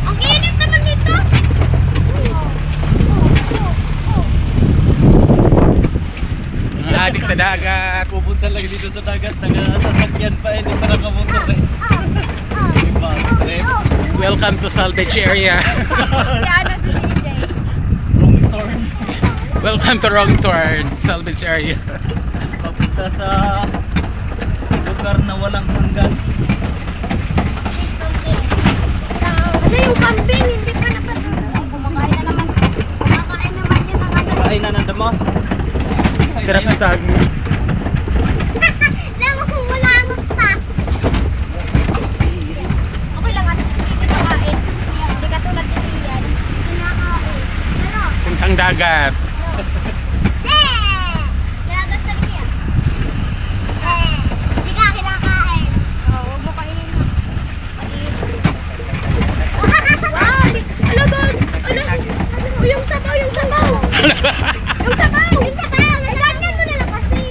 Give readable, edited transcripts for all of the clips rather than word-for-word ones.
Ang init naman nito. Mga adik sa dagat. Pupunta lang dito sa dagat. Taga-sasakyan pa eh. Hindi pa nakamotor eh. Welcome to salvage area. Si Ana si CJ. Wrong turn. Welcome to wrong turn. Salvage area. Papunta sa lugar na walang hanggan. Ano yung kambing? Hindi pa napatuloy. Kumakain na naman. Kumakain naman yun ang ano. Kain na nanda mo. Sarap na saging. Lama kung malangot pa. Okay lang at sige kinakain. Hindi ka tulad ni Ian. Kinakain. Ano? Puntang dagat. Dagat sa niya. Hindi ka kinakain. Oo, huwag mo kainin ha. Wow! Ano doon? Ano? Yung sabaw, yung sabaw! Yung sabaw! Yung sabaw! Ganyan mo na lang kasi.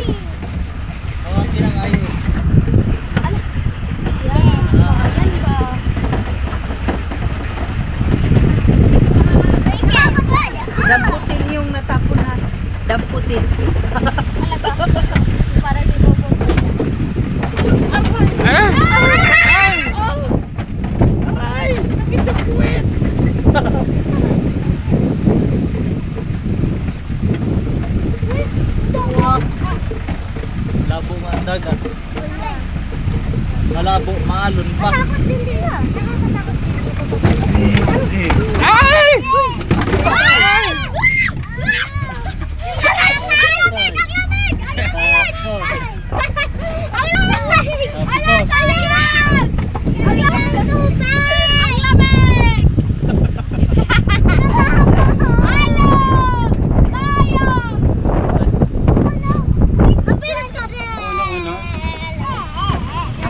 Oo, pinang-ayos. Ano? Yan ba? Damputin yung natapon ha. Damputin. Talaga? Para di ko po. Ano? Ay! Sakit sa puwet! Labo nga ang dagat. Malabo, maalon pa. Takot din din ha. Nakakatakot din. Zig! Ay! Ay!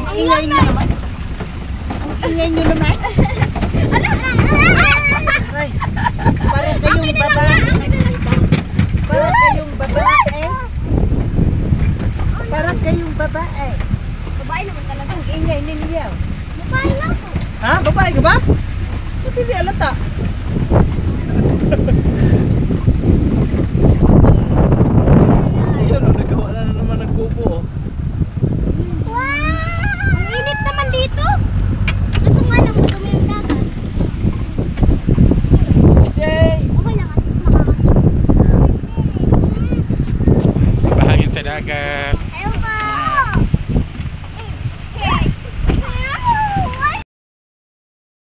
Ang ingay nyo naman. Ang ingay nyo naman. Ay, parang kayong babae. Parang kayong babae. Parang kayong babae. Babae naman talaga. Ang ingay ninyo. Babae lang. Ha? Babae ka ba? Ba't hindi alata?